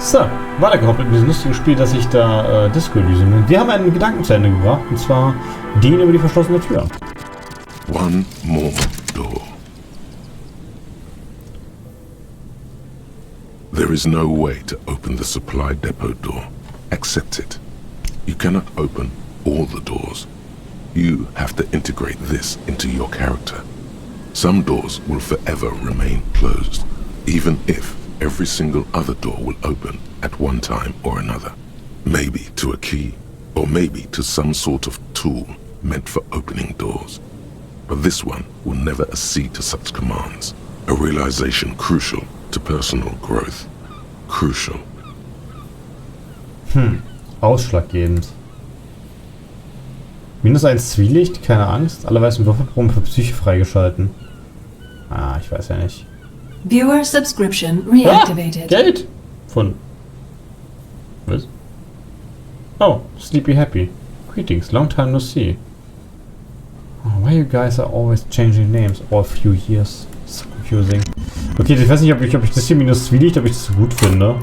So, weitergehoppelt mit diesem lustigen Spiel, dass ich da Disco Elysium nenne. Wir haben einen Gedanken zu Ende gebracht, und zwar den über die verschlossene Tür. One more door. There is no way to open the supply depot door. Accept it. You cannot open all the doors. You have to integrate this into your character. Some doors will forever remain closed, even if every single other door will open at one time or another. Maybe to a key, or maybe to some sort of tool meant for opening doors. But this one will never accede to such commands. A realization crucial to personal growth. Crucial. Ausschlaggebend. -1 Zwielicht, keine Angst. Alle weißen Würfelproben für Psyche freigeschalten. Ah, ich weiß ja nicht. Viewer subscription reactivated. Geld! Von... Was? Oh, Sleepy Happy. Greetings, long time no see. Oh, why you guys are always changing names all few years? So confusing. Okay, ich weiß nicht, ob ich das hier -Zwielicht, ob ich das so gut finde.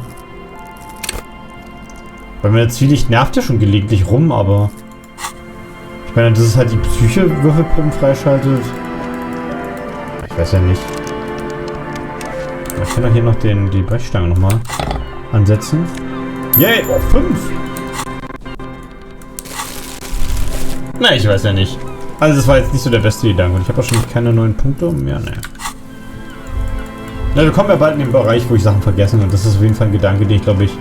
Weil mir der Zwielicht nervt ja schon gelegentlich rum, aber... Ich meine, dass es halt die Psyche-Würfelproben freischaltet. Ich weiß ja nicht. Ich kann doch hier noch die Brechstange nochmal ansetzen. Yay! Oh, 5! Na, ich weiß ja nicht. Also das war jetzt nicht so der beste Gedanke. Und ich habe wahrscheinlich keine neuen Punkte mehr. Ne. Na, wir kommen ja bald in den Bereich, wo ich Sachen vergesse. Und das ist auf jeden Fall ein Gedanke, den ich glaube ich...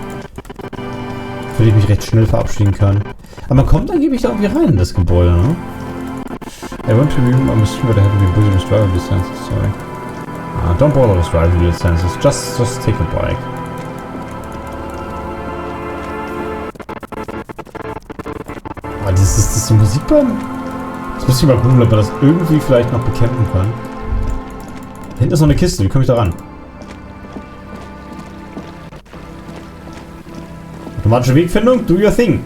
für den ich mich recht schnell verabschieden kann. Aber man kommt angeblich da irgendwie rein in das Gebäude, ne? I want to remove a machine where they have to be busy with driver licenses, sorry. Don't bother with driver licenses, just take a bike. Aber das ist die Musik beim... Das muss ich mal googeln, ob man das irgendwie vielleicht noch bekämpfen kann. Da hinten ist noch eine Kiste, wie komme ich da ran? Automatische Wegfindung, do your thing.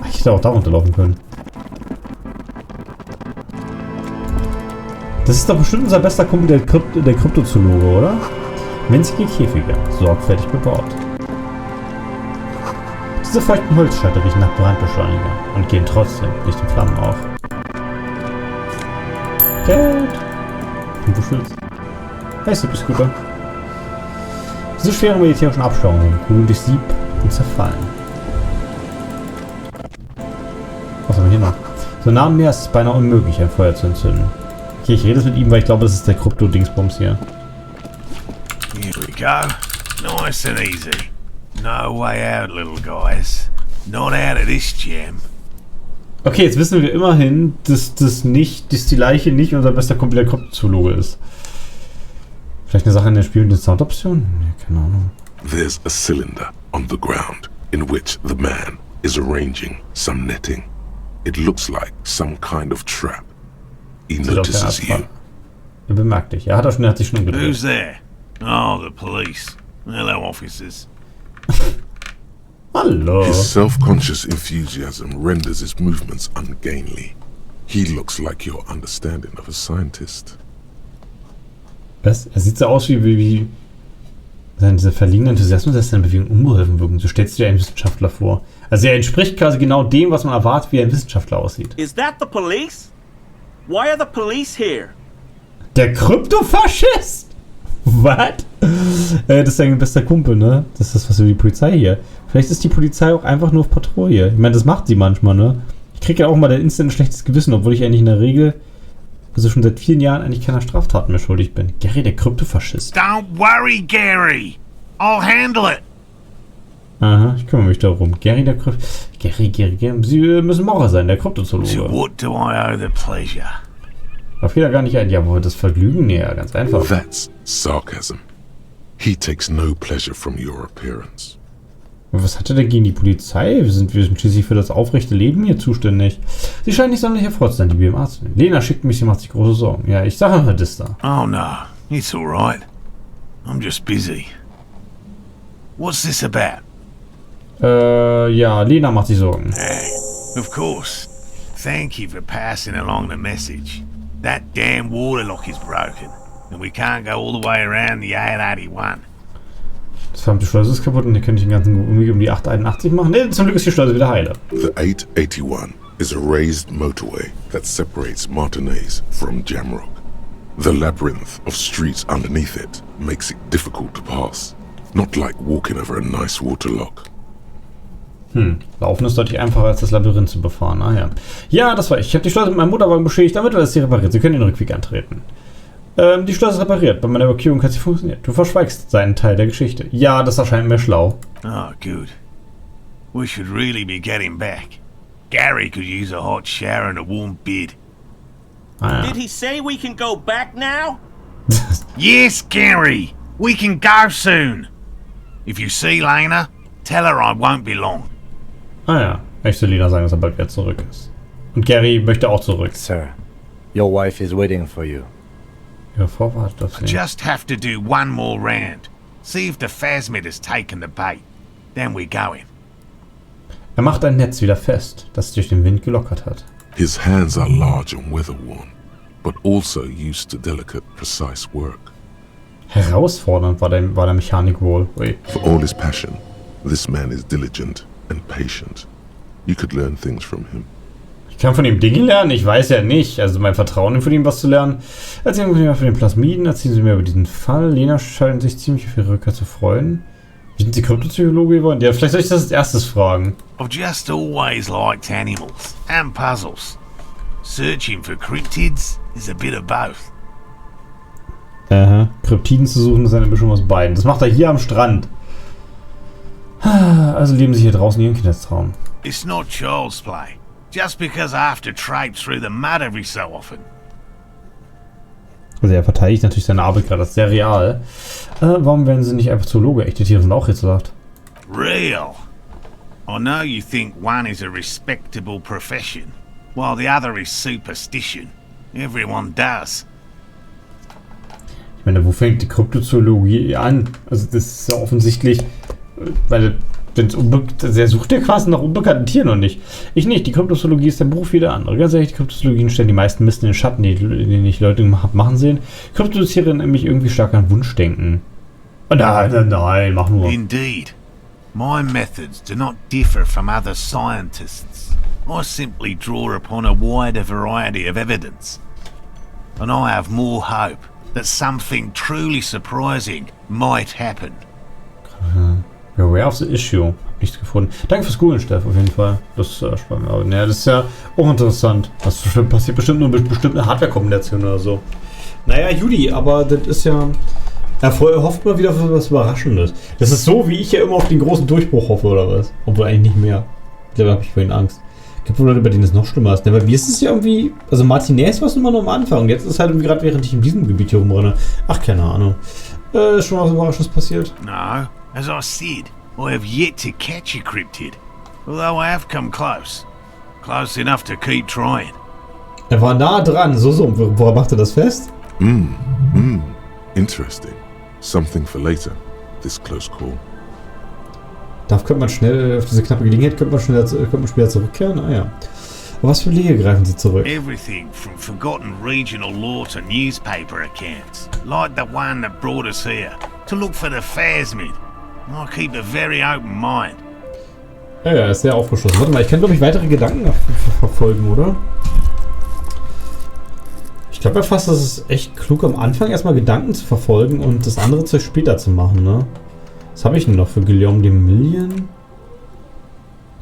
Ach, ich hätte auch da runterlaufen können. Das ist doch bestimmt unser bester Kumpel, der Kryptozoologe, oder? Winzige Käfige, sorgfältig bebaut. Diese feuchten Holzscheite riechen nach Brandbeschleuniger und gehen trotzdem nicht in Flammen auf. Geld! Und du schützt. Hey, Super-Scooter. Diese schweren militärischen Absperrungen kugeln durch Sieb und zerfallen. Was haben wir hier noch? So nah am Meer ist es beinahe unmöglich, ein Feuer zu entzünden. Okay, ich rede jetzt mit ihm, weil ich glaube, das ist der Krypto-Dingsbums hier. Here we go. Nice and easy. No way out, little guys. Not out of this jam. Okay, jetzt wissen wir immerhin, dass die Leiche nicht unser bester Kumpel der Kryptozoologe ist. Vielleicht eine Sache in der Spiel mit den Soundoptionen? Nee, keine Ahnung. There's a cylinder on the ground in which the man is arranging some netting. It looks like some kind of trap. He notices you. Er bemerkt dich. Er hat sich schon umgedreht. Who's there? Oh, the police. Hello, officers. Hallo. His self-conscious enthusiasm renders his movements ungainly. He looks like your understanding of a scientist. Was? Er sieht so aus wie dieser verliehene Enthusiasmus, dass seine Bewegung unbeholfen wirken. So stellst du dir einen Wissenschaftler vor. Also er entspricht quasi genau dem, was man erwartet, wie ein Wissenschaftler aussieht. Is that the police? Why are the police here? Der Kryptofaschist? Was? Das ist sein bester Kumpel, ne? Das ist was für die Polizei hier. Vielleicht ist die Polizei auch einfach nur auf Patrouille. Ich meine, das macht sie manchmal, ne? Ich kriege ja auch mal instant ein schlechtes Gewissen, obwohl ich eigentlich in der Regel, also schon seit vielen Jahren, eigentlich keiner Straftaten mehr schuldig bin. Gary, der Kryptofaschist. Don't worry, Gary. I'll handle it. Aha, ich kümmere mich darum. Gary, der Gary. Sie müssen Maurer sein, der Kryptozoologe. So what do I owe the pleasure? Da fiel er gar nicht ein. Ja, aber das Vergnügen? Nee, ja, ganz einfach. That's sarcasm. He takes no pleasure from your appearance. Und was hat er denn gegen die Polizei? Wir sind schließlich für das aufrechte Leben hier zuständig. Sie scheint nicht sonderlich erfreut zu sein, die BMA zu nehmen. Lena schickt mich, sie macht sich große Sorgen. Ja, ich sage mal das da. Oh no, it's alright. I'm just busy. What's this about? Ja, Lena macht sich Sorgen. Hey, of course. Thank you for passing along the message. That damn water lock is broken, and we can't go all the way around the 881. Das Verdammt, die Schleuse ist kaputt und hier kann ich den ganzen irgendwie um die 881 machen. Ne, zum Glück ist die Schleuse wieder heile. The 881 is a raised motorway that separates Martinez from Jamrock. The labyrinth of streets underneath it makes it difficult to pass, not like walking over a nice waterlock. Laufen ist deutlich einfacher als das Labyrinth zu befahren. Ah ja. Ja, das war ich. Ich habe die Schleuse mit meinem Motorwagen beschädigt, damit ist sie repariert. Sie können den Rückweg antreten. Die Schleuse ist repariert. Bei meiner Überquerung hat sie funktioniert. Du verschweigst seinen Teil der Geschichte. Ja, das erscheint mir schlau. Oh, good. We should really be getting back. Gary could use a hot shower and a warm bed. Ah, ja. Did he say we can go back now? Yes, Gary! We can go soon! If you see Lena, tell her I won't be long. Ah ja. Ich soll Lina sagen, dass er bald wieder zurück ist. Und Gary möchte auch zurück. Sir, your wife is waiting for you. Ja, vorwartet auf I sie. just have to do one more round. See if the phasmid has taken the bait. Then we're going. Er macht ein Netz wieder fest, das sich durch den Wind gelockert hat. His hands are large and weather-worn, but also used to delicate, precise work. Herausfordernd war der Mechanik wohl. Ui. For all his passion, this man is diligent and patient. You could learn things from him. Ich kann von ihm Dinge lernen? Ich weiß ja nicht. Also mein Vertrauen von ihm was zu lernen. Erzählen Sie mir von den Plasmiden, erzählen Sie mir über diesen Fall. Lena scheint sich ziemlich auf ihre Rückkehr zu freuen. Wie sind Sie Kryptozoologe geworden? Ja, vielleicht soll ich das als erstes fragen. I've just always liked animals and puzzles. Searching for cryptids is a bit of both. Kryptiden zu suchen ist eine Mischung aus beiden. Das macht er hier am Strand. Also leben Sie hier draußen in Ihrem Kindheitstraum. It's not child's play. Just because I have to traipse through the mud every so often. Also er verteidigt natürlich seine Arbeit gerade als sehr real. Warum werden Sie nicht einfach Zoologe? Echte Tiere sind auch rätselhaft. Real. I know you think one is a respectable profession, while the other is superstition. Everyone does. Ich meine, wo fängt die Kryptozoologie an? Also das ist ja offensichtlich, weil der sucht ja quasi nach unbekannten Tieren und nicht. Ich nicht. Die Kryptozoologie ist der Beruf wie der andere. Ganz ehrlich, die Kryptozoologien stellen die meisten Mist in den Schatten, den ich Leute machen sehen. Kryptozoologen nämlich irgendwie stark an Wunschdenken. Oh, nein, mach nur. Indeed. My methods do not differ from other scientists. I simply draw upon a wider variety of evidence. And I have more hope that something truly surprising might happen. Aware of the issue. Hab nichts gefunden. Danke fürs Googeln, Steff, auf jeden Fall. Das ist spannend. Aber ja, das ist ja auch interessant. Das passiert bestimmt nur mit bestimmten Hardware-Kombinationen oder so. Naja, Judy, aber das ist ja... Er hofft mal wieder für was Überraschendes. Das ist so, wie ich ja immer auf den großen Durchbruch hoffe, oder was? Obwohl eigentlich nicht mehr. Da habe ich vorhin Angst. Es gibt wohl Leute, bei denen es noch schlimmer ist. Bei mir ist es ja irgendwie... Also Martinez war es immer nur am Anfang. Und jetzt ist es halt irgendwie gerade, während ich in diesem Gebiet hier rumrenne. Ach, keine Ahnung. Ist schon was Überraschendes passiert? No, as I said, I have yet to catch a cryptid. Although I have come close. Close enough to keep trying. Er war nah dran. So. Woran macht er das fest? Interesting. Something for later. This close call. Da könnte man schnell, auf diese knappe Gelegenheit, könnte man später zurückkehren? Ah ja. Aber was für Wege greifen Sie zurück? Everything from forgotten regional lore to newspaper accounts, like the one that brought us here, to look for the phasmid. I keep a very open mind. Ja, er ist sehr aufgeschlossen. Warte mal, ich kann glaube ich weitere Gedanken verfolgen, oder? Ich glaube ja fast, dass es echt klug am Anfang erstmal Gedanken zu verfolgen und das andere Zeug später zu machen, ne? Was habe ich denn noch für Guillaume de Million?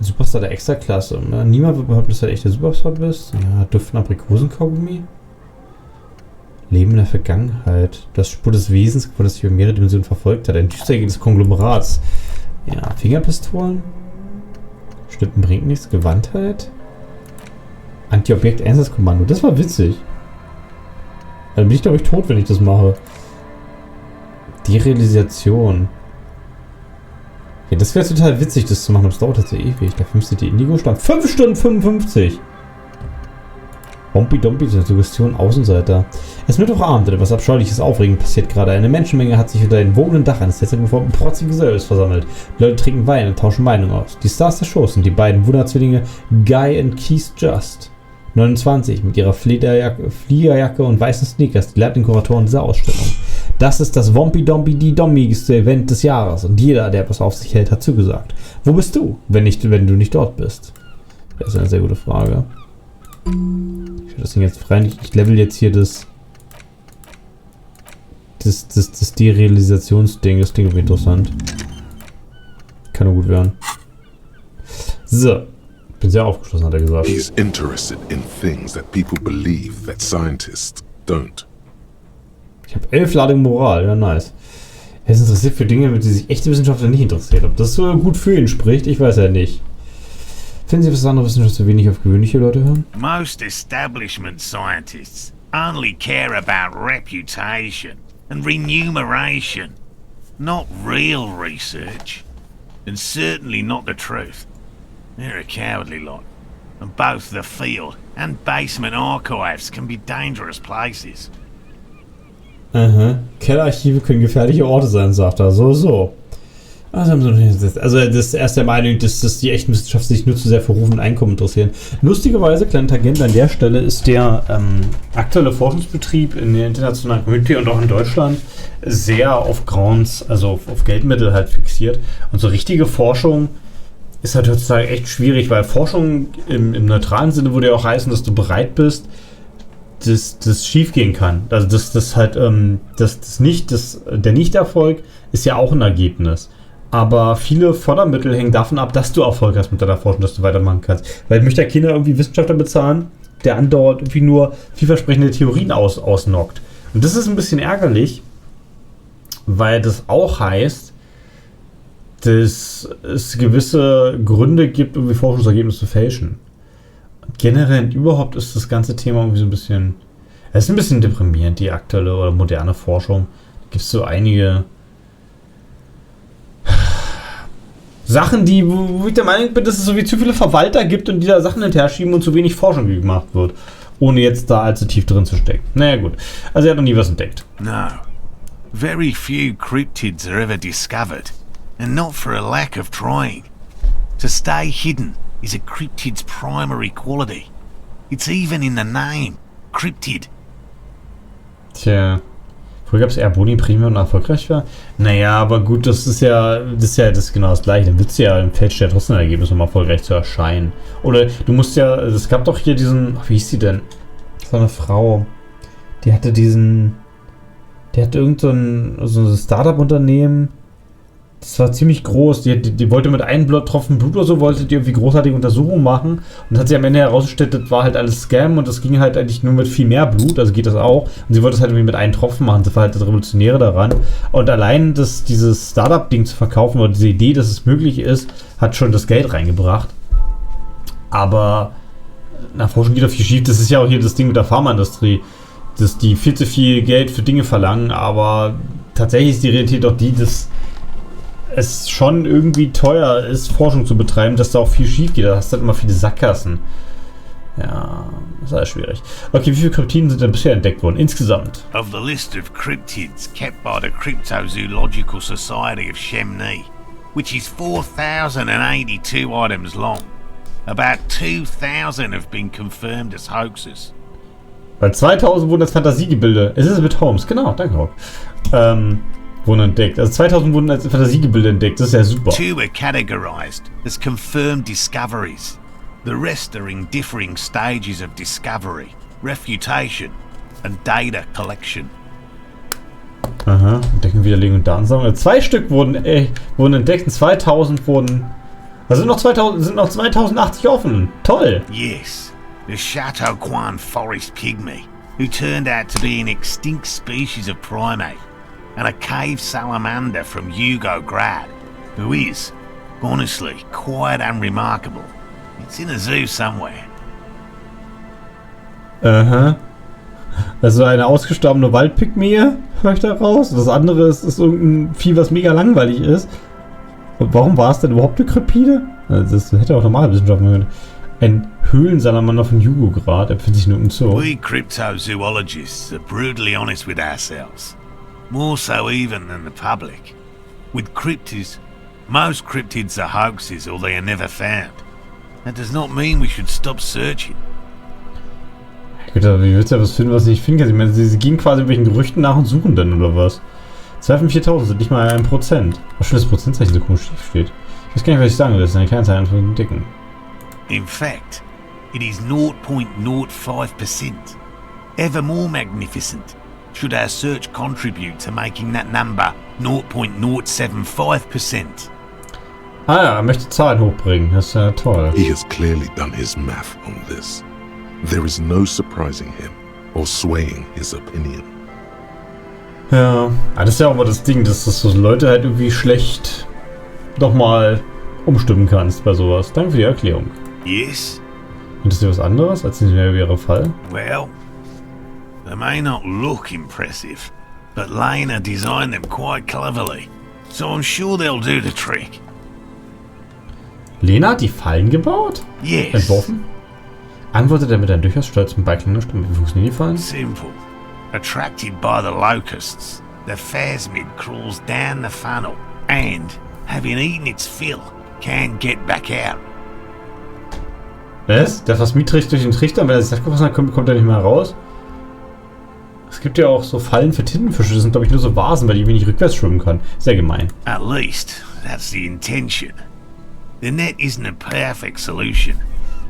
Superstar der Extraklasse. Ne? Niemand wird behaupten, dass du der echte Superstar bist. Ja, Duft Aprikosenkaugummi. Leben in der Vergangenheit. Das Spur des Wesens, das sich über mehrere Dimensionen verfolgt hat. Ein düstergehendes Konglomerats. Ja, Fingerpistolen. Schnippen bringt nichts. Gewandtheit. Anti-Objekt-Einsatzkommando. Das war witzig. Dann bin ich, glaube ich, tot, wenn ich das mache. Derealisation. Ja, das wäre total witzig, das zu machen. Das dauert tatsächlich ewig. Der 5. Indigo stand 5 Stunden 55. Bombi-Dombi, Suggestion, Außenseiter. Es ist Mittwochabend, etwas Abscheuliches, Aufregend passiert gerade. Eine Menschenmenge hat sich unter den wogenden Dach eines Tesla vor einem protzigen Gesellschaft versammelt. Die Leute trinken Wein und tauschen Meinungen aus. Die Stars der Shows sind die beiden Wunderzwillinge Guy und Keith Just. 29, mit ihrer Fliegerjacke und weißen Sneakers, die leitenden Kuratoren dieser Ausstellung. Das ist das Wompi-Dompi-Die-Dommigste Event des Jahres und jeder, der was auf sich hält, hat zugesagt. Wo bist du, wenn du nicht dort bist? Das ist eine sehr gute Frage. Ich will das Ding jetzt rein. Ich level jetzt hier das Derealisationsding. Das klingt interessant. Kann nur gut werden. So. Bin sehr aufgeschlossen, hat er gesagt. He's interested in things that people believe that scientists don't. Ich habe 11 Ladungen Moral. Ja, nice. Er ist interessiert für Dinge, mit denen sich echte Wissenschaftler nicht interessiert. Ob das so gut für ihn spricht, ich weiß ja nicht. Finden Sie, dass andere Wissenschaftler zu wenig auf gewöhnliche Leute hören? Most establishment scientists only care about reputation and remuneration, not real research, and certainly not the truth. They're a cowardly lot, and both the field and basement archives can be dangerous places. Aha. Kellerarchive können gefährliche Orte sein, sagt er. So. Also er ist erst der Meinung, dass die echten Wissenschaftler sich nur zu sehr für Ruf und Einkommen interessieren. Lustigerweise, kleiner Tangent an der Stelle, ist der aktuelle Forschungsbetrieb in der internationalen Community und auch in Deutschland sehr auf Grants, also auf Geldmittel halt fixiert. Und so richtige Forschung ist halt heutzutage echt schwierig, weil Forschung im neutralen Sinne würde ja auch heißen, dass du bereit bist, dass das schief gehen kann. Also der Nichterfolg ist ja auch ein Ergebnis. Aber viele Fördermittel hängen davon ab, dass du Erfolg hast mit deiner Forschung, dass du weitermachen kannst. Weil ich möchte ja keiner irgendwie Wissenschaftler bezahlen, der andauernd irgendwie nur vielversprechende Theorien ausnockt. Und das ist ein bisschen ärgerlich, weil das auch heißt, dass es gewisse Gründe gibt, irgendwie Forschungsergebnisse zu fälschen. Generell überhaupt ist das ganze Thema irgendwie so ein bisschen... Es ist ein bisschen deprimierend, die aktuelle oder moderne Forschung. Da gibt es so einige Sachen, wo ich der Meinung bin, dass es so wie zu viele Verwalter gibt und die da Sachen hinterher schieben und zu wenig Forschung gemacht wird. Ohne jetzt da allzu tief drin zu stecken. Naja gut. Also er hat noch nie was entdeckt. No. Very few cryptids are ever discovered. And not for a lack of trying. To stay hidden is a cryptid's primary quality. It's even in the name. Cryptid. Tja. Früher gab es eher Boni-Prämie und erfolgreich war. Naja, aber gut, das ist genau das Gleiche. Dann willst du ja im Fälscht ja trotzdem ein Ergebnis, um erfolgreich zu erscheinen. Oder du musst ja, es gab doch hier diesen, wie hieß die denn? Das war eine Frau. Die hatte irgend so ein Startup-Unternehmen. Das war ziemlich groß. Die wollte mit einem Tropfen Blut oder so, wollte die irgendwie großartige Untersuchungen machen. Und hat sie am Ende herausgestellt, das war halt alles Scam und das ging halt eigentlich nur mit viel mehr Blut. Also geht das auch. Und sie wollte es halt irgendwie mit einem Tropfen machen. Das war halt das Revolutionäre daran. Und allein dieses Startup-Ding zu verkaufen oder diese Idee, dass es möglich ist, hat schon das Geld reingebracht. Aber nach Forschung geht doch viel schief. Das ist ja auch hier das Ding mit der Pharmaindustrie, dass die viel zu viel Geld für Dinge verlangen. Aber tatsächlich ist die Realität doch die, dass es schon irgendwie teuer ist, Forschung zu betreiben, dass da auch viel schief geht. Da hast du halt immer viele Sackgassen. Ja, das ist alles schwierig. Okay, wie viele Kryptiden sind denn bisher entdeckt worden? Insgesamt. Of the list of cryptids kept by the Kryptozoological Society of Chemney, which is 4,082 items long, about 2,000 have been confirmed as hoaxes. Weil 2000 wurden als Fantasiegebilde. Es ist mit Holmes, genau, danke Rob. Wurden entdeckt. Also 2000 wurden als Fantasiegebilde entdeckt. Das ist ja super. 2 are categorized as confirmed discoveries. The rest are in differing stages of discovery, refutation and data collection. Aha, Entdecken, Widerlegen und Datensammlung. 2 Stück wurden entdeckt und 2000 wurden... Also sind noch 2080 offen. Toll. Yes, the Chateau Quan forest pygmy, who turned out to be an extinct species of primate, and a cave salamander from Yugograd, who is, honestly, quite unremarkable. It's in a zoo somewhere. Aha. Also eine ausgestorbene Waldpygmäe, höre ich da raus. Das andere ist irgendein Vieh, was mega langweilig ist. Und warum war es denn überhaupt eine Krypide? Also das hätte auch normale Wissenschaftler gehört. Ein Höhlensalamander von Yugograd, er befindet sich nur im Zoo. We cryptozoologists are brutally honest with ourselves. More so even than the public. With cryptids, most cryptids are hoaxes or they are never found. That does not mean we should stop searching. Wie willst du ja was finden, was ich nicht finden kann? Ich meine, sie gehen quasi welchen Gerüchten nach und suchen dann, oder was? 2 von 4000 sind nicht mal 1%. Was schon das Prozentzeichen so komisch steht. Ich weiß gar nicht, was ich sagen will. Das ist eine Kennzahl von den Dicken. In fact, it is 0.05%. Ever more magnificent. Should our search contribute to making that number 0.075%? Ah ja, er möchte Zahlen hochbringen. Das ist ja toll. He has clearly done his math on this. There is no surprising him or swaying his opinion. Ja, das ist ja auch mal das Ding, dass das so Leute halt irgendwie schlecht nochmal umstimmen kannst bei sowas. Danke für die Erklärung. Yes? Interessiert was anderes als in der Fall? Well, they may not look impressive, but Lena designed them quite cleverly, so I'm sure they'll do the trick. Lena hat die Fallen gebaut? Yes. Entworfen? Antwortet er mit einer durchaus stolzen beiklingenden Stimme. Wie funktionieren die Fallen? Simple. Attracted by the locusts, the phasmid crawls down the funnel and, having eaten its fill, can't get back out. Was? Der fast mietrig durch den Trichter und wenn er sich das gefressen hat, kommt er nicht mehr raus? Es gibt ja auch so Fallen für Tintenfische, das sind glaube ich nur so Vasen, weil die wenig rückwärts schwimmen kann. Sehr gemein. At least, that's the intention. The net isn't a perfect solution,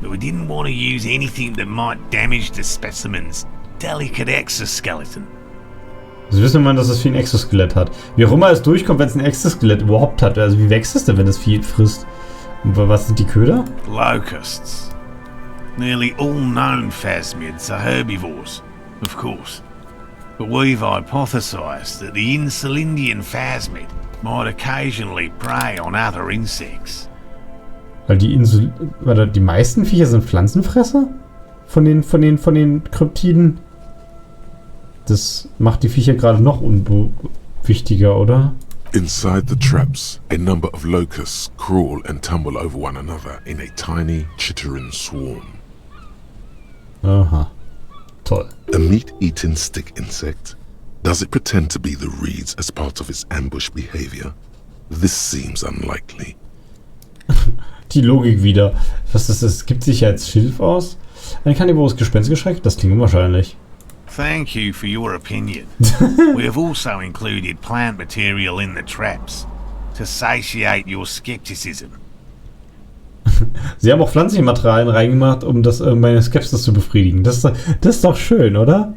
but we didn't want to use anything that might damage the specimen's delicate exoskeleton. Also wissen wir, dass das Vieh ein Exoskelett hat. Wie auch immer es durchkommt, wenn es ein Exoskelett überhaupt hat. Also wie wächst es denn, wenn das Vieh frisst? Und was sind die Köder? Locusts. Nearly all known phasmids are herbivores, of course. But we've hypothesized that the Insulindian phasmid might occasionally prey on other insects. Weil die meisten Viecher sind Pflanzenfresser? Von den Kryptiden? Das macht die Viecher gerade noch unwichtiger, oder? Inside the traps, a number of locusts crawl and tumble over one another in a tiny, chittering swarm. Aha. Toll. A meat-eating stick insect? Does it pretend to be the reeds as part of its ambush behavior? This seems unlikely. Die Logik wieder. Was ist das? Gibt sich ja als Schilf aus? Ein karnivores Gespenst geschreckt? Das klingt unwahrscheinlich. Thank you for your opinion. We have also included plant material in the traps to satiate your skepticism. Sie haben auch pflanzliche Materialien reingemacht, um meine Skepsis zu befriedigen. Das ist doch schön, oder?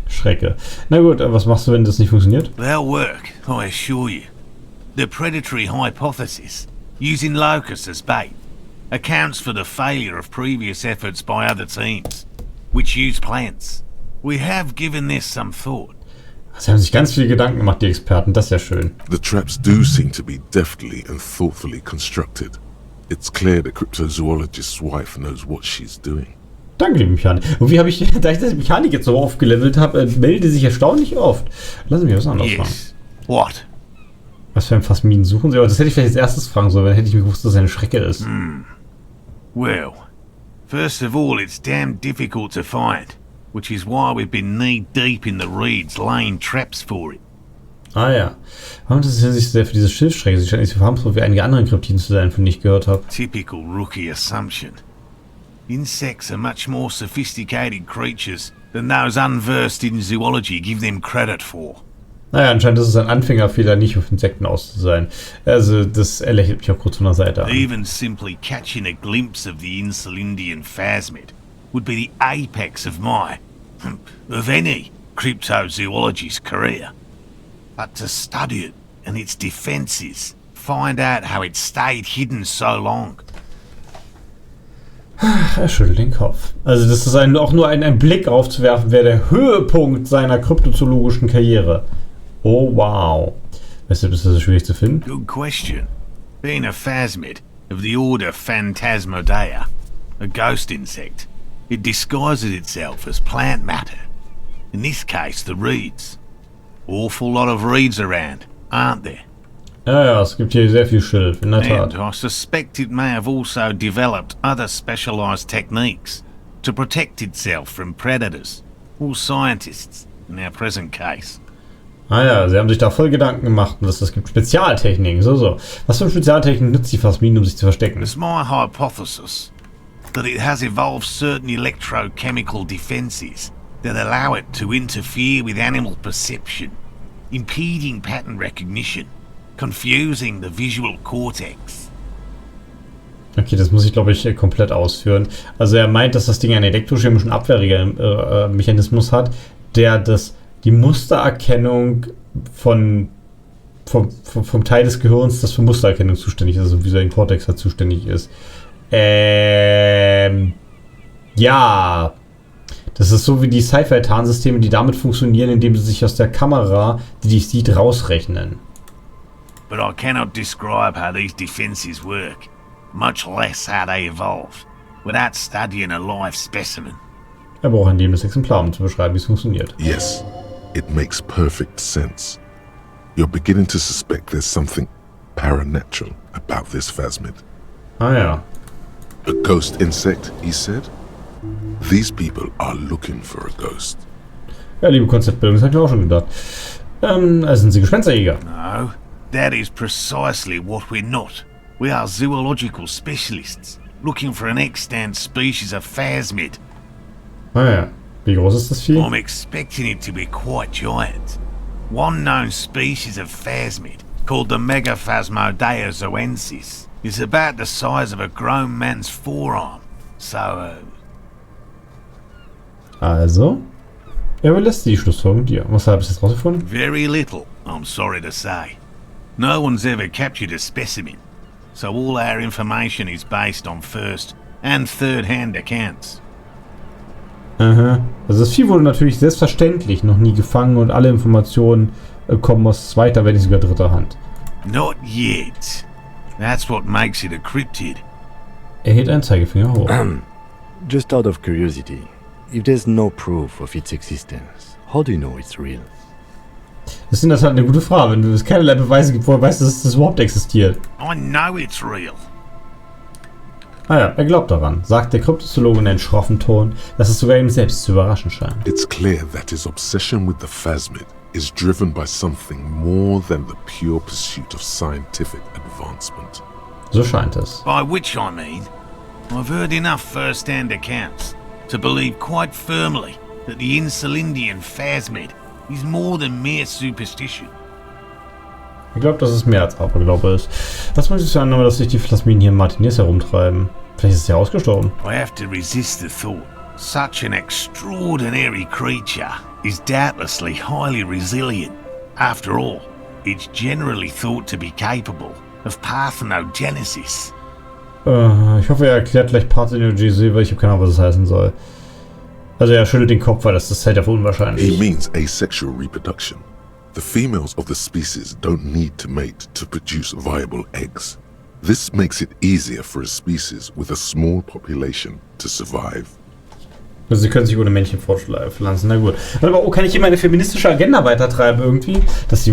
Schrecke. Na gut, was machst du, wenn das nicht funktioniert? They'll work, I assure you. The predatory hypothesis, using locusts as bait, accounts for the failure of previous efforts by other teams, which use plants. We have given this some thought. Sie haben sich ganz viele Gedanken gemacht, die Experten. Das ist ja schön. The traps do seem to be deftly and thoughtfully constructed. It's clear the cryptozoologist's wife knows what she's doing. Danke, liebe Mechanik. Und wie habe ich, da ich das Mechanik jetzt so aufgelevelt habe, melde sich erstaunlich oft. Lassen wir was anderes fragen. What? Was für ein Phasmiden suchen Sie? Aber das hätte ich vielleicht als erstes fragen sollen, dann hätte ich mir gewusst, dass es eine Schrecke ist. Well, first of all, it's damn difficult to find, which is why we've been knee-deep in the reeds laying traps for it. Ah ja. Warum interessieren Sie sich sehr für diese Schilfschrecke? Sie scheint nicht so farbenfroh wie einige andere Kryptiden zu sein, von denen ich gehört habe. Typical rookie assumption. Insects are much more sophisticated creatures than those unversed in zoology give them credit for. Naja, anscheinend ist es ein Anfängerfehler, nicht auf Insekten aus zu sein. Also, das lächelt mich auch kurz von der Seite an. Even simply catching a glimpse of the Insulindian phasmid would be the apex of any cryptozoologist's career. But to study it and its defenses, find out how it stayed hidden so long. Er schüttelt den Kopf. Also, das ist auch nur ein Blick aufzuwerfen, wäre der Höhepunkt seiner kryptozoologischen Karriere. Oh, wow. Weißt du, ist das schwierig zu finden? Good question. Being a phasmid of the order Phantasmodea, a ghost insect, it disguises itself as plant matter. In this case, the reeds. Awful lot of reeds around, aren't there? Ja, es gibt hier sehr viel Schilf, in der Tat. And I suspect it may have also developed other specialized techniques to protect itself from predators, or scientists, in our present case. Ah ja, sie haben sich da voll Gedanken gemacht und es gibt Spezialtechniken, so. Was für Spezialtechniken nutzt die Phasmiden, um sich zu verstecken? It's my hypothesis that it has evolved certain electrochemical defenses that allow it to interfere with animal perception, impeding pattern recognition, confusing the visual cortex. Okay, das muss ich, glaube ich, komplett ausführen. Also er meint, dass das Ding einen elektrochemischen Abwehrmechanismus hat, der die Mustererkennung vom Teil des Gehirns, das für Mustererkennung zuständig ist, also wie so ein Kortex halt zuständig ist. Ja. Das ist so wie die Sci-Fi-Tarnsysteme, die damit funktionieren, indem sie sich aus der Kamera, die dich sieht, rausrechnen. But I cannot describe how these defenses work, much less how they evolved, without studying a live specimen. Er braucht ein lebendes Exemplar, um zu beschreiben, wie es funktioniert. Yes, it makes perfect sense. You're beginning to suspect there's something paranatural about this phasmid. Ah ja. A ghost insect, he said? These people are looking for a ghost. Ja, liebe Konzeptbildung, das habe ich mir auch schon gedacht. Also sind Sie Gespensterjäger? No, that is precisely what we're not. We are zoological specialists, looking for an extant species of phasmid. Ah ja. Wie groß ist das Vieh? I'm expecting it to be quite giant. One known species of phasmid, called the Megaphasmodeozoensis, is about the size of a grown man's forearm. So, Also, er überlässt die Schlussfolgerung dir. Was habe ich jetzt rausgefunden? very little, I'm sorry to say. No one's ever captured a specimen, so all our information is based on first and third-hand accounts. Aha. Also das Vieh wurde natürlich selbstverständlich noch nie gefangen und alle Informationen kommen aus zweiter, wenn nicht sogar dritter Hand. Not yet. That's what makes it a cryptid. Er hält einen Zeigefinger hoch. Just out of curiosity, if there's no proof of its existence, how do you know it's real? Das ist in der Tat eine gute Frage. Wenn du es keinerlei Beweise gibt, woher weißt du, dass das überhaupt existiert? I know it's real. Ah ja, er glaubt daran, sagt der Kryptozoologe in einem schroffen Ton, dass es sogar ihm selbst zu überraschen scheint. It's clear that his obsession with the phasmid is driven by something more than the pure pursuit of scientific advancement. So scheint es. By which I mean, I've heard enough first-hand accounts to believe quite firmly that the Insulindian phasmid is more than mere superstition. Ich glaube, dass es mehr als Aberglaube ist. Was möchtest du annehmen, dass sich die Plasmiden hier in Martinez herumtreiben? Vielleicht ist es ja ausgestorben. I have to resist the thought. Such an extraordinary creature is doubtlessly highly resilient. After all, it's generally thought to be capable of parthenogenesis. Ich hoffe, er erklärt gleich Parthenogenesis, weil ich habe keine Ahnung, was das heißen soll. Also er schüttelt den Kopf, weil das hält er für unwahrscheinlich. He means asexual reproduction. The females of the species don't need to mate to produce viable eggs. This makes it easier for a species with a small population to survive. Also sie können sich ohne Männchen fortpflanzen, na gut. Aber kann ich immer eine feministische Agenda weitertreiben irgendwie? Das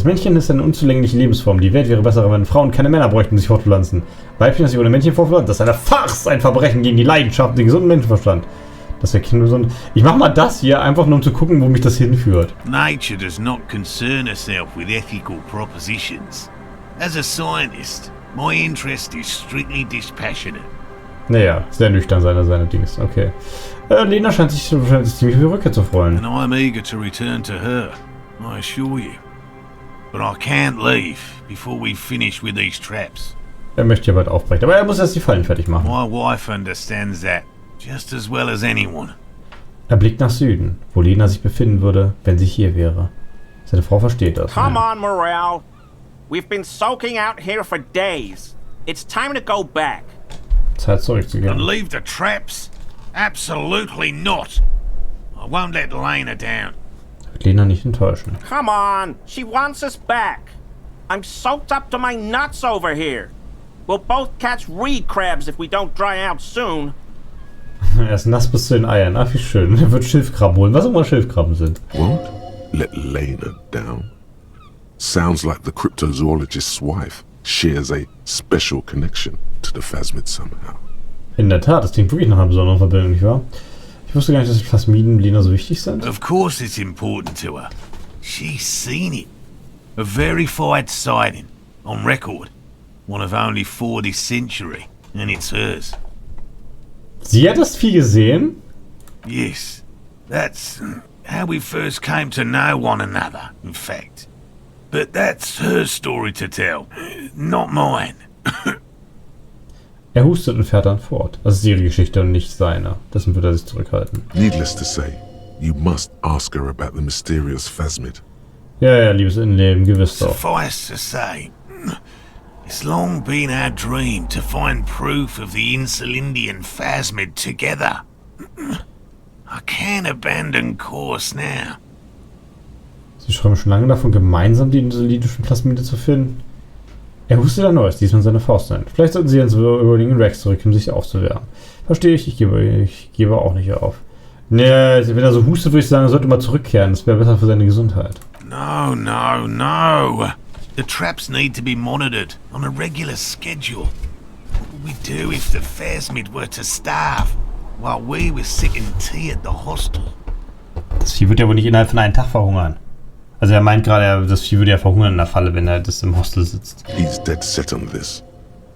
Männchen ist eine unzulängliche Lebensform. Die Welt wäre besser, wenn Frauen keine Männer bräuchten, um sich fortpflanzen. Weibchen, das sich ohne Männchen fortpflanzen, das ist eine Farce, ein Verbrechen gegen die Leidenschaft, den gesunden Menschenverstand. Das wäre kindergesund. Ich mach mal das hier, einfach nur um zu gucken, wo mich das hinführt. Nature does not concern herself with ethical propositions. As a scientist, my interest is strictly dispassionate. Naja, sehr nüchtern seine Dings. Okay. Lena scheint sich ziemlich für die Rückkehr zu freuen. And I'm eager to return to her, I assure you. But I can't leave before we finish with these traps. Er möchte ja bald aufbrechen, aber er muss erst die Fallen fertig machen. My wife understands that just as well as anyone. Er blickt nach Süden, wo Lena sich befinden würde, wenn sie hier wäre. Seine Frau versteht das. Come on, Morale. We've been soaking out here for days. It's time to go back. Zeit zurückzugehen. And leave the traps? Absolutely not. I won't let Lena down. Wird Lena nicht enttäuschen. Come on, she wants us back. I'm soaked up to my nuts over here. We'll both catch reed crabs if we don't dry out soon. Er ist nass bis zu den Eiern. Ach, wie schön. Er wird Schilfkrabben holen, was immer Schilfkrabben sind. Won't let Lena down. Sounds like the cryptozoologist's wife shares a special connection to the phasmid somehow. In der Tat, das klingt wirklich nach einer besonderen Verbindung, nicht wahr? Ich wusste gar nicht, dass die Plasmiden Lena so wichtig sind. Of course it's important to her. She's seen it. A verified sighting. On record. One of only 4 this century. And it's hers. Sie hat das Vieh gesehen? Yes. That's how we first came to know one another, in fact. But that's her story to tell, not mine. Er hustet und fährt dann fort. Das ist ihre Geschichte und nicht seine. Dessen wird er sich zurückhalten. Needless to say, you must ask her about the mysterious phasmid. Ja, liebes Innenleben, gewiss doch. Suffice to say, it's long been our dream to find proof of the Insulindian phasmid together. I can't abandon course now. Sie schreiben schon lange davon, gemeinsam die insulidischen Plasmide zu finden. Er hustet erneut, diesmal seine Faust ein. Vielleicht sollten sie ins überlegen Rex zurück, um sich aufzuwärmen. Verstehe ich gebe auch nicht auf. Nee, wenn er so hustet, würde ich sagen, er sollte mal zurückkehren. Das wäre besser für seine Gesundheit. No. The traps need to be monitored on a regular schedule. What would we do if the phasmid were to starve while we were sipping tea at the hostel? Das Vieh wird ja wohl nicht innerhalb von einem Tag verhungern. Also er meint gerade, das Vieh würde ja verhungern in der Falle, wenn er das im Hostel sitzt. He's dead set on this.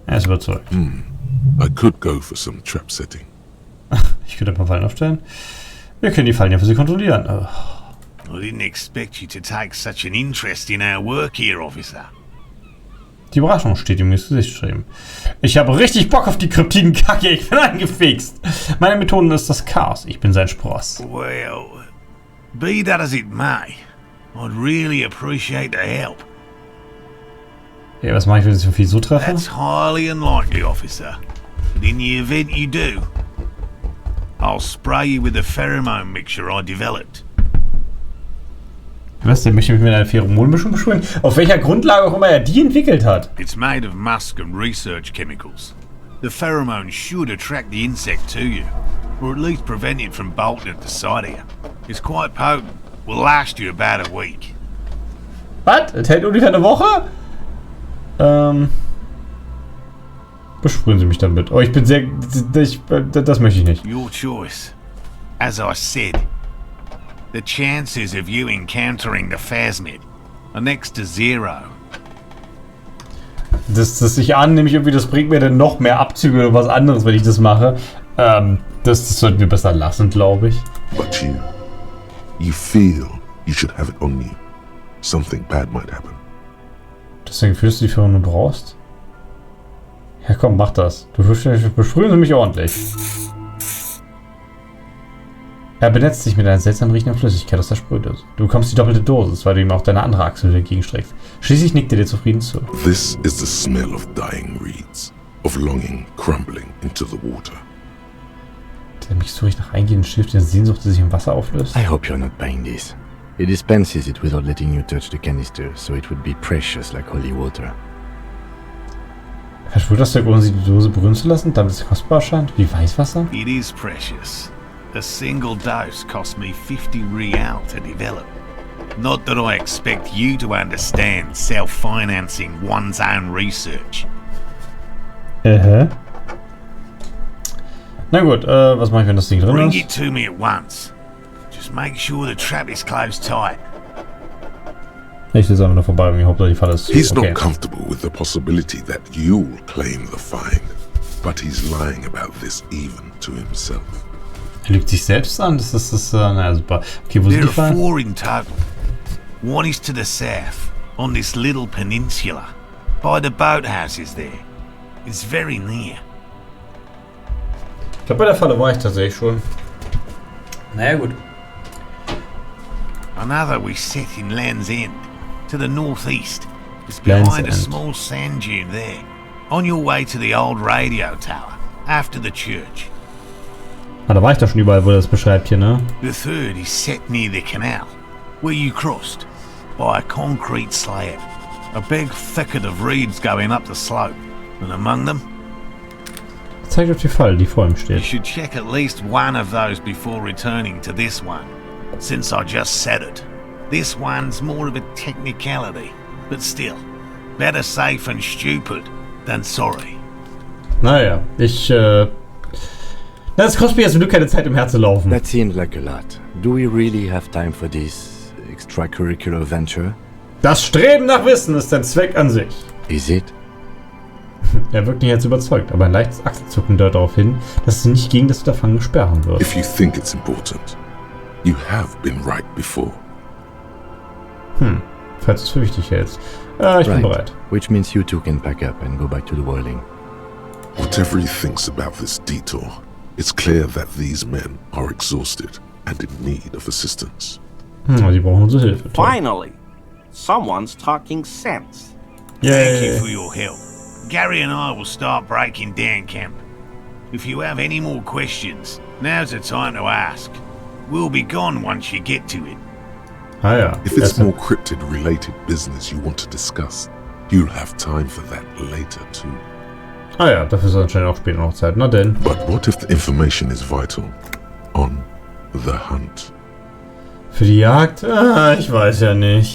Er ist überzeugt. I could go for some trap setting. Ich könnte ein paar Fallen aufstellen. Wir können die Fallen ja für sie kontrollieren. I didn't expect you to take such an interest in our work here, officer. Die Überraschung steht ihm ins Gesicht geschrieben. Ich habe richtig Bock auf die kryptiden Kacke. Ich bin angefixt. Meine Methode ist das Chaos. Ich bin sein Spross. Well, be that as it may, I'd really appreciate the help. Ja, was mache ich, wenn ich so viel so treffe? That's highly unlikely, officer. But in the event you do, I'll spray you with a pheromone mixture I developed. Was, der möchte mich mit einer Pheromonmischung beschwören? Auf welcher Grundlage auch immer er die entwickelt hat? It's made of musk and research chemicals. The pheromone should attract the insect to you, or at least prevent it from bolting at the sight of you. It's quite potent. Will last you about a week. Was? Es hält ungefähr eine Woche? Besprühen Sie mich damit. Oh, ich bin sehr... das möchte ich nicht. Your choice. As I said, the chances of you encountering the phasmid are next to zero. Das sich annehme ich irgendwie, das bringt mir dann noch mehr Abzüge oder was anderes, wenn ich das mache. Das sollten wir besser lassen, glaube ich. But you feel you should have it on you. Something bad might happen. Deswegen fühlst du die Pheromone brauchst? Ja komm, mach das. Du besprühen Sie mich ordentlich. Er benetzt sich mit einer seltsam riechenden Flüssigkeit aus der Sprühdose. Du bekommst die doppelte Dosis, weil du ihm auch deine andere Achse wieder entgegenstreckst. Schließlich nickt er dir zufrieden zu. This is the smell of dying reeds, of longing crumbling into the water. Der Mixtur riecht nach eingehenden Schiff, der Sehnsucht, die sich im Wasser auflöst. I hope you're not buying this. It dispenses it without letting you touch the canister, so it would be precious like holy water. Verschwört das Zeug, ohne sie die Dose berühren zu lassen, damit es kostbar erscheint? Wie Weißwasser? It is precious. A single dose cost me 50 real to develop. Not that I expect you to understand self-financing one's own research. Na gut, was mache ich, wenn das Ding drin Bring ist? it to me at once. Just make sure the trap is closed tight. Ich lese einfach nur vorbei, und ich hoffe, die Falle ist He's okay. not comfortable with the possibility that you'll claim the find, but he's lying about this even to himself. Er lügt sich selbst an? Das ist naja, super. Okay, wo sind There die are Fallen? 4 in total. One is to the south, on this little peninsula, by the boathouses there. It's very near. Ich glaube, bei der Falle war ich tatsächlich schon. Naja, gut. Another we set in Land's End, to the northeast. It's Land's behind a End. small sand dune there, on your way to the old radio tower, after the church. Ah, da war ich doch schon überall, wo er das beschreibt hier, ne? The third is set near the canal, where you crossed, by a concrete slab. A big thicket of reeds going up the slope, and among them, Zeigt auf die Falle, die vor ihm you steht. should check at least one of those before returning to this one, since I just said it. This one's more of a technicality, but still, better safe and stupid than sorry. Naja, das kostet mir jetzt nur keine Zeit, umher zu laufen. That seems like a lot. Do we really have time for this extracurricular venture? Das Streben nach Wissen ist ein Zweck an sich. Is it? Er wirkt nicht als überzeugt, aber ein leichtes Achselzucken deutet darauf hin, dass es nicht gegen das Unterfangen sperren wird. If you think it's important, You have been right before. Falls du es für wichtig hältst. Ich bin bereit. Which means you two can pack up and go back to the whirling. Whatever he thinks about this detour, it's clear that these men are exhausted and in need of assistance. Die brauchen unsere Hilfe. Toll. Finally, someone's talking sense. Thank you for your help. Gary and I will start breaking down camp. If you have any more questions, now's the time to ask. We'll be gone once you get to it. Ah ja. If it's more cryptid-related business you want to discuss, you'll have time for that later too. Ah ja, dafür ist anscheinend auch später noch Zeit. Na denn. But what if the information is vital? On the hunt. Für die Jagd? Ich weiß ja nicht.